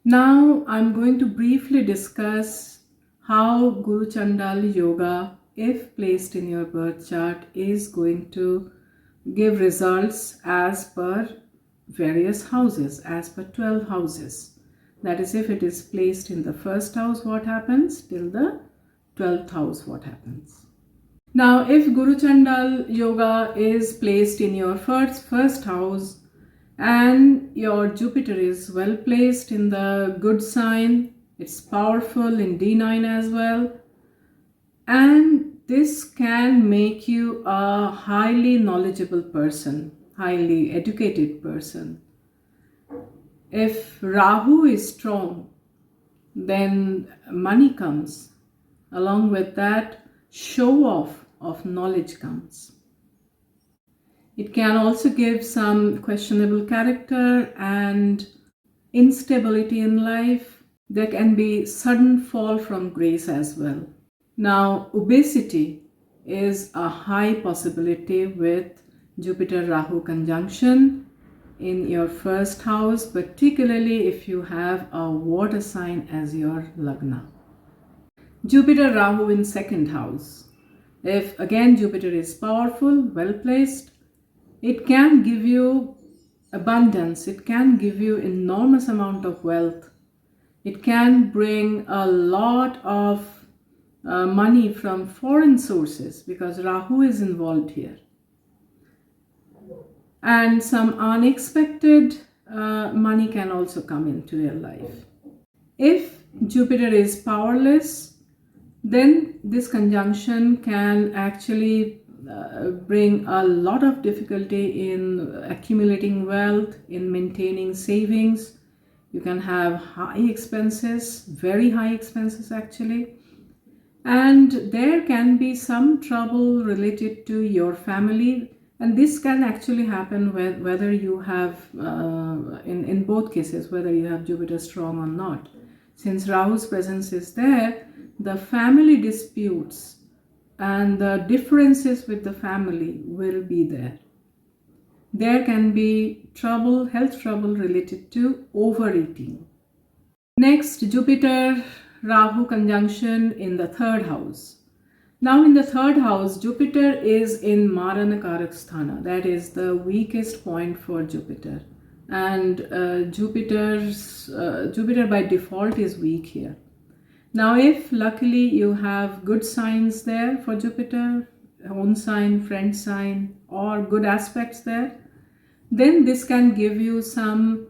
Now I'm going to briefly discuss how Guru-Chandal yoga, if placed in your birth chart, is going to give results as per various houses, as per 12 houses. That is, if it is placed in the first house, what happens, till the 12th house, what happens. Now, if Guru-Chandal yoga is placed in your first house, and your Jupiter is well placed in the good sign, it's powerful in D9 as well, and this can make you a highly knowledgeable person, highly educated person. If Rahu is strong, then money comes. Along with that, show off of knowledge comes. It can also give some questionable character and instability in life. There can be sudden fall from grace as well. Now, obesity is a high possibility with Jupiter-Rahu conjunction in your first house, particularly if you have a water sign as your lagna. Jupiter-Rahu in second house. If again Jupiter is powerful, well placed, it can give you abundance, it can give you enormous amount of wealth, it can bring a lot of money from foreign sources because Rahu is involved here, and some unexpected money can also come into your life. If Jupiter is powerless, then this conjunction can actually bring a lot of difficulty in accumulating wealth, in maintaining savings. You can have high expenses, very high expenses actually, and there can be some trouble related to your family, and this can actually happen whether you have in both cases, whether you have Jupiter strong or not. Since Rahu's presence is there, the family disputes and the differences with the family will be there. There can be trouble, health trouble related to overeating. Next, Jupiter-Rahu conjunction in the third house. Now in the third house, Jupiter is in Maranakarak Sthana. That is the weakest point for Jupiter. And Jupiter by default is weak here. Now, if luckily you have good signs there for Jupiter, own sign, friend sign, or good aspects there, then this can give you some,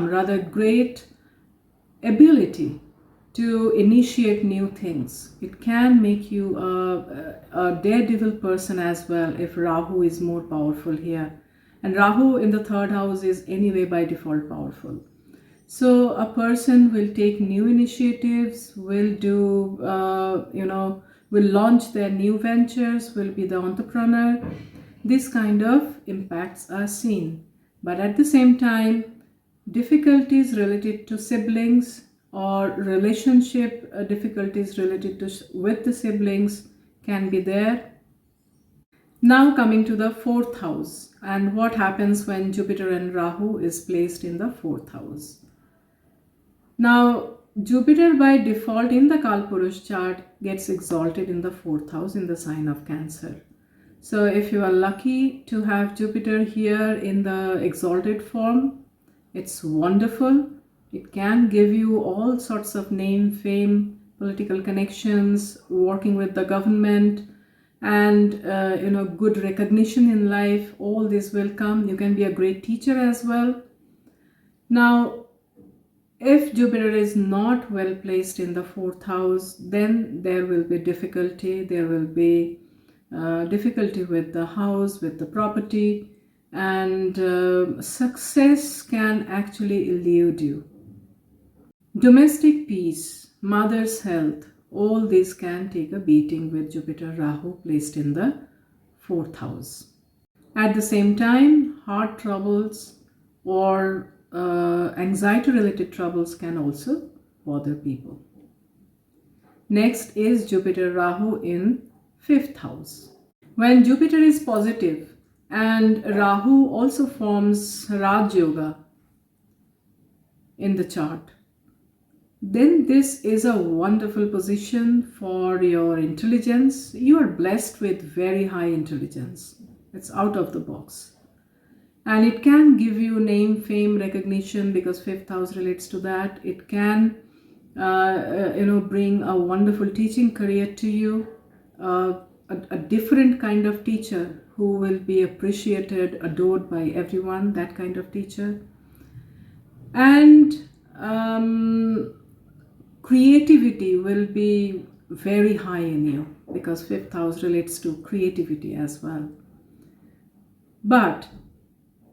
rather great ability to initiate new things. It can make you a daredevil person as well if Rahu is more powerful here. And Rahu in the third house is anyway by default powerful. So a person will take new initiatives, will do, will launch their new ventures, will be the entrepreneur. This kind of impacts are seen. But at the same time, difficulties related to siblings or relationship difficulties related to with the siblings can be there. Now coming to the fourth house, and what happens when Jupiter and Rahu is placed in the fourth house. Now, Jupiter by default in the Kalpurush chart gets exalted in the fourth house in the sign of Cancer. So if you are lucky to have Jupiter here in the exalted form, it's wonderful. It can give you all sorts of name, fame, political connections, working with the government, and good recognition in life. All this will come. You can be a great teacher as well. Now, if Jupiter is not well placed in the fourth house, then there will be difficulty. There will be difficulty with the house, with the property, and success can actually elude you. Domestic peace, mother's health, all these can take a beating with Jupiter-Rahu placed in the fourth house. At the same time, heart troubles or anxiety-related troubles can also bother people. Next is Jupiter-Rahu in fifth house. When Jupiter is positive and Rahu also forms Raj Yoga, in the chart, then this is a wonderful position for your intelligence. You are blessed with very high intelligence. It's out of the box. And it can give you name, fame, recognition, because fifth house relates to that. It can, bring a wonderful teaching career to you, a different kind of teacher who will be appreciated, adored by everyone, that kind of teacher. And creativity will be very high in you, because fifth house relates to creativity as well. But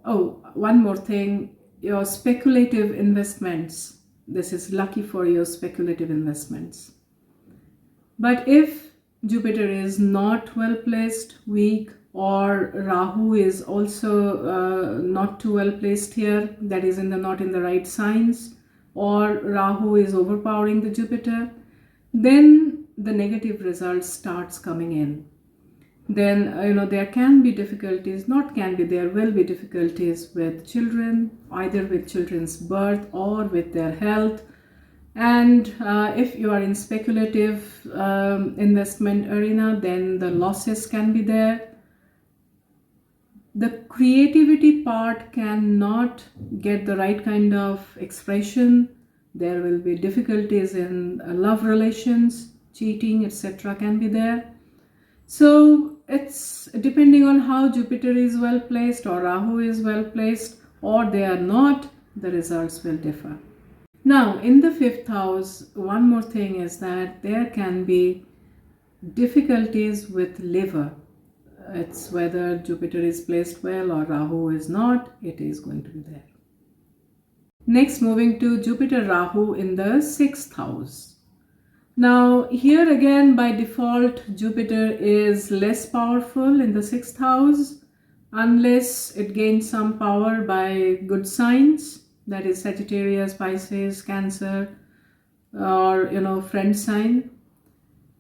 one more thing, your speculative investments. This is lucky for your speculative investments. But if Jupiter is not well placed, weak, or Rahu is also not too well placed here, that is not in the right signs, or Rahu is overpowering the Jupiter, then the negative results starts coming in. Then there can be difficulties, there will be difficulties with children, either with children's birth or with their health. And if you are in speculative investment arena, then the losses can be there. The creativity part cannot get the right kind of expression. There will be difficulties in love relations, cheating, etc. can be there. So it's depending on how Jupiter is well placed or Rahu is well placed, or they are not, the results will differ. Now in the fifth house, one more thing is that there can be difficulties with liver. It's whether Jupiter is placed well or Rahu is not, it is going to be there. Next, moving to Jupiter-Rahu in the sixth house. Now here again, by default, Jupiter is less powerful in the sixth house unless it gains some power by good signs, that is Sagittarius, Pisces, Cancer, or friend sign.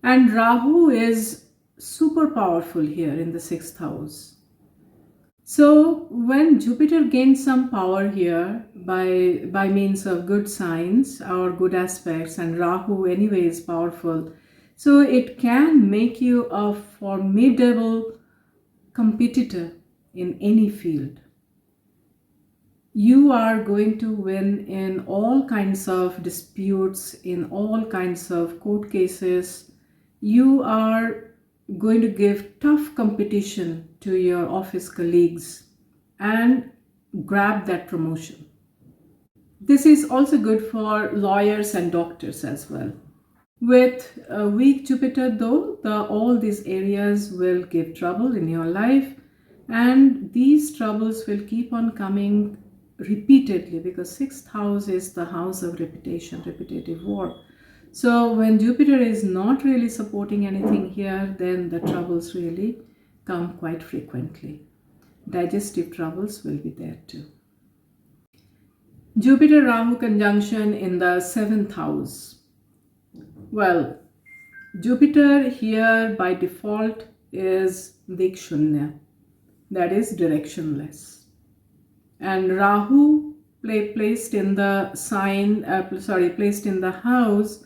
And Rahu is super powerful here in the sixth house. So when Jupiter gains some power here by means of good signs or good aspects, and Rahu anyway is powerful, so it can make you a formidable competitor in any field. You are going to win in all kinds of disputes, in all kinds of court cases. You are going to give tough competition to your office colleagues and grab that promotion. This is also good for lawyers and doctors as well. With a weak Jupiter though, all these areas will give trouble in your life, and these troubles will keep on coming repeatedly, because sixth house is the house of reputation, repetitive work. So when Jupiter is not really supporting anything here, then the troubles really come quite frequently. Digestive troubles will be there too. Jupiter-Rahu conjunction in the seventh house. Well, Jupiter here by default is Dikshunya, that is directionless. And Rahu placed in the placed in the house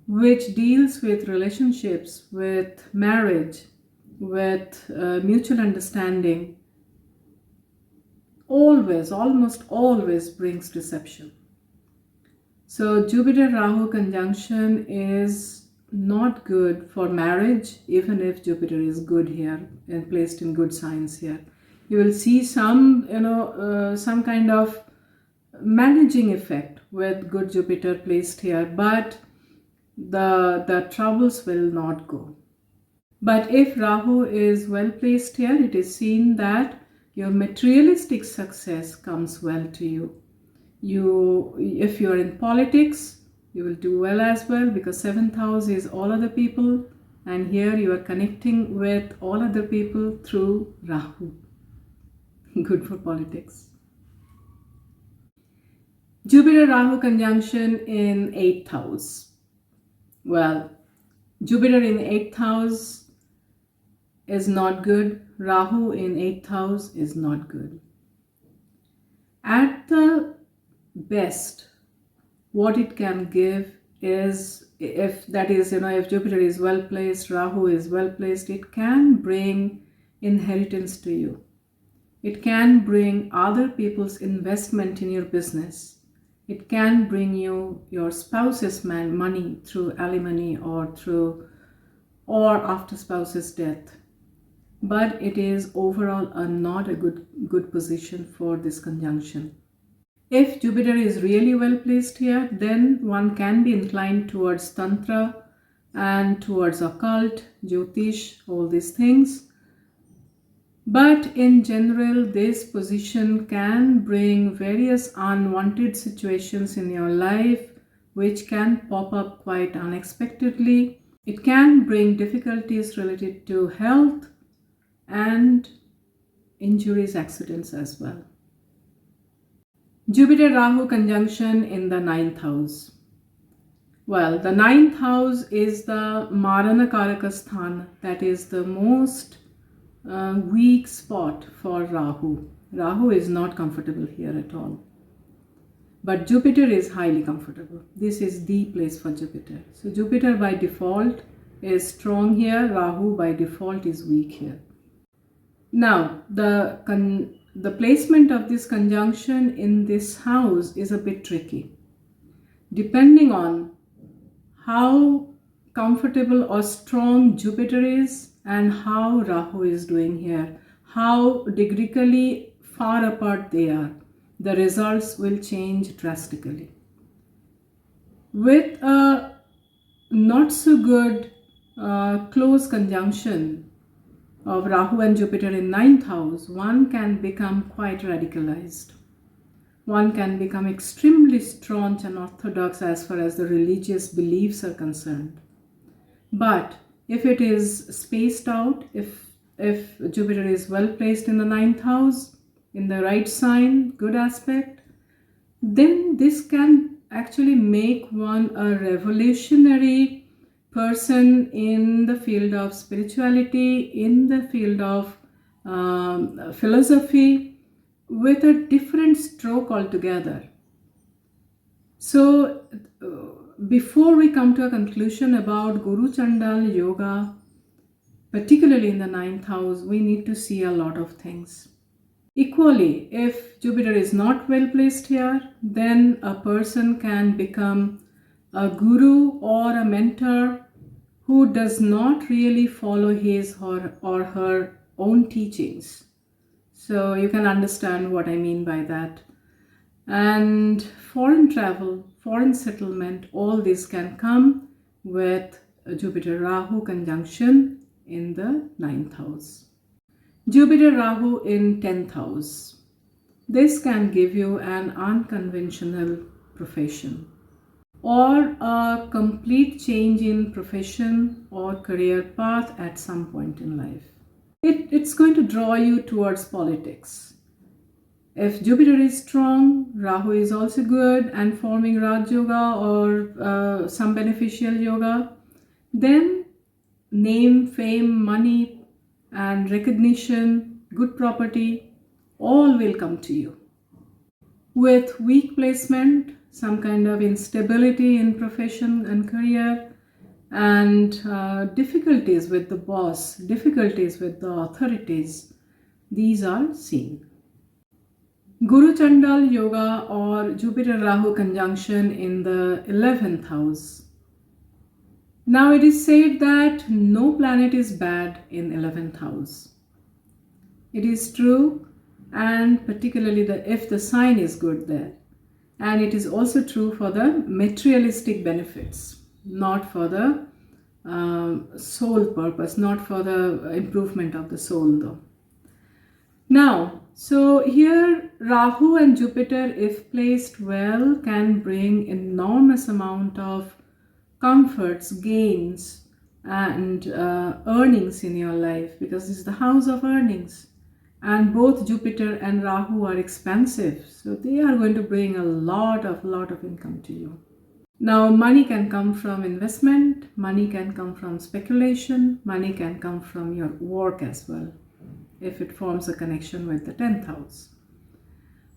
which deals with relationships, with marriage, with mutual understanding, almost always brings deception. So Jupiter-Rahu conjunction is not good for marriage, even if Jupiter is good here and placed in good signs here. You will see some kind of managing effect with good Jupiter placed here, but the troubles will not go. But if Rahu is well placed here, it is seen that your materialistic success comes well to you. If you are in politics, you will do well as well, because seventh house is all other people, and here you are connecting with all other people through Rahu. Good for politics. Jupiter-Rahu conjunction in 8th house. Well, Jupiter in 8th house is not good. Rahu in 8th house is not good. At the best, what it can give is, if that is, if Jupiter is well placed, Rahu is well placed, it can bring inheritance to you. It can bring other people's investment in your business. It can bring you your spouse's money through alimony or after spouse's death. But it is overall not a good position for this conjunction. If Jupiter is really well placed here, then one can be inclined towards Tantra and towards occult, Jyotish, all these things. But in general, this position can bring various unwanted situations in your life, which can pop up quite unexpectedly. It can bring difficulties related to health and injuries, accidents as well. Jupiter-Rahu conjunction in the 9th house. Well, the 9th house is the Marana Karaka Sthana, that is the most weak spot for Rahu. Rahu is not comfortable here at all. But Jupiter is highly comfortable. This is the place for Jupiter. So Jupiter by default is strong here. Rahu by default is weak here. Now, the placement of this conjunction in this house is a bit tricky. Depending on how comfortable or strong Jupiter is and how Rahu is doing here, how degretically far apart they are, the results will change drastically. With a not so good close conjunction of Rahu and Jupiter in 9th house, one can become quite radicalized. One can become extremely staunch and orthodox as far as the religious beliefs are concerned. But if it is spaced out, if Jupiter is well placed in the 9th house, in the right sign, good aspect, then this can actually make one a revolutionary person in the field of spirituality, in the field of philosophy, with a different stroke altogether. So before we come to a conclusion about Guru-Chandal yoga, particularly in the 9th house, we need to see a lot of things. Equally, if Jupiter is not well placed here, then a person can become a guru or a mentor who does not really follow his or her own teachings. So you can understand what I mean by that. And foreign travel, foreign settlement, all this can come with Jupiter-Rahu conjunction in the 9th house. Jupiter-Rahu in 10th house. This can give you an unconventional profession or a complete change in profession or career path at some point in life. It's going to draw you towards politics. If Jupiter is strong, Rahu is also good and forming Raj Yoga or some beneficial yoga, then name, fame, money and recognition, good property, all will come to you. With weak placement, some kind of instability in profession and career, and difficulties with the boss, difficulties with the authorities, these are seen. Guru-Chandal yoga or Jupiter-Rahu conjunction in the 11th house. Now it is said that no planet is bad in 11th house. It is true, and particularly if the sign is good there. And it is also true for the materialistic benefits, not for the soul purpose, not for the improvement of the soul though. Now, so here Rahu and Jupiter, if placed well, can bring enormous amount of comforts, gains and earnings in your life, because this is the house of earnings. And both Jupiter and Rahu are expansive, so they are going to bring a lot of income to you. Now, money can come from investment, money can come from speculation, money can come from your work as well, if it forms a connection with the 10th house.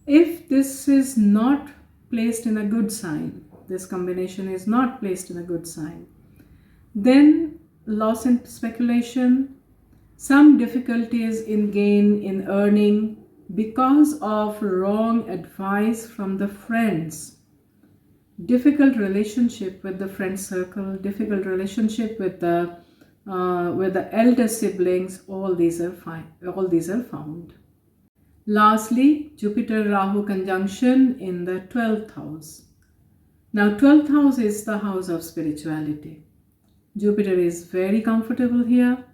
If this is not placed in a good sign, This combination is not placed in a good sign. Then loss in speculation, some difficulties in gain in earning because of wrong advice from the friends, difficult relationship with the friend circle, difficult relationship with the elder siblings. All these are fine. All these are found. Lastly, Jupiter-Rahu conjunction in the 12th house. Now 12th house is the house of spirituality. Jupiter is very comfortable here.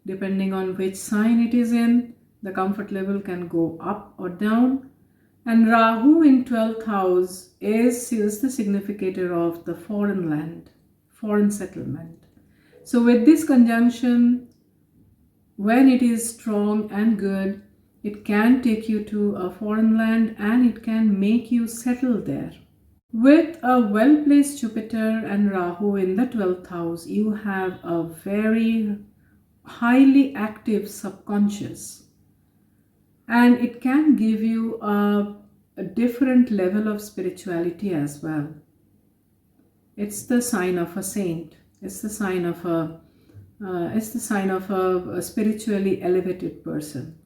Depending on which sign it is in, the comfort level can go up or down. And Rahu in 12th house is the significator of the foreign land, foreign settlement. So with this conjunction, when it is strong and good, it can take you to a foreign land and it can make you settle there. With a well-placed Jupiter and Rahu in the 12th house, you have a very highly active subconscious, and it can give you a different level of spirituality as well. It's the sign of a saint. It's the sign of a spiritually elevated person.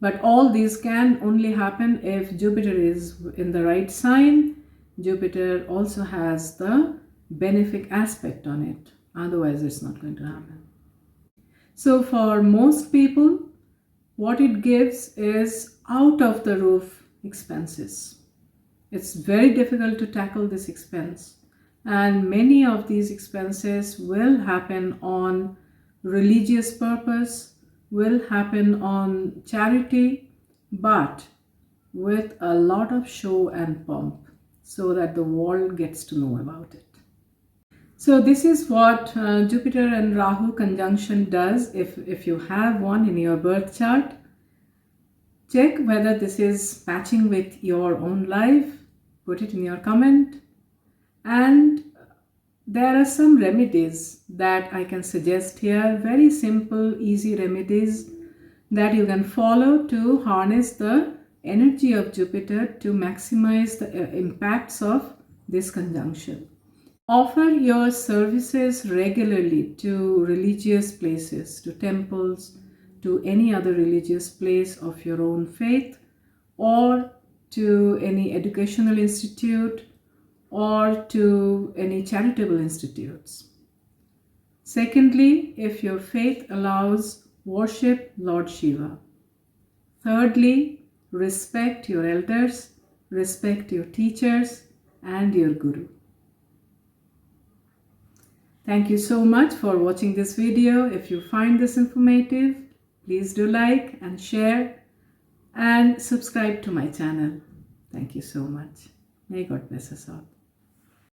But all these can only happen if Jupiter is in the right sign. Jupiter also has the benefic aspect on it. Otherwise, it's not going to happen. So for most people, what it gives is out of the roof expenses. It's very difficult to tackle this expense. And many of these expenses will happen on religious purpose, will happen on charity, but with a lot of show and pomp, so that the world gets to know about it. So this is what Jupiter and Rahu conjunction does. If you have one in your birth chart, check whether this is matching with your own life. Put it in your comment. And there are some remedies that I can suggest here. Very simple, easy remedies that you can follow to harness the energy of Jupiter to maximize the impacts of this conjunction. Offer your services regularly to religious places, to temples, to any other religious place of your own faith, or to any educational institute, or to any charitable institutes. Secondly, if your faith allows, worship Lord Shiva. Thirdly, respect your elders, respect your teachers and your guru. Thank you so much for watching this video. If you find this informative, please do like and share and subscribe to my channel. Thank you so much. May God bless us all.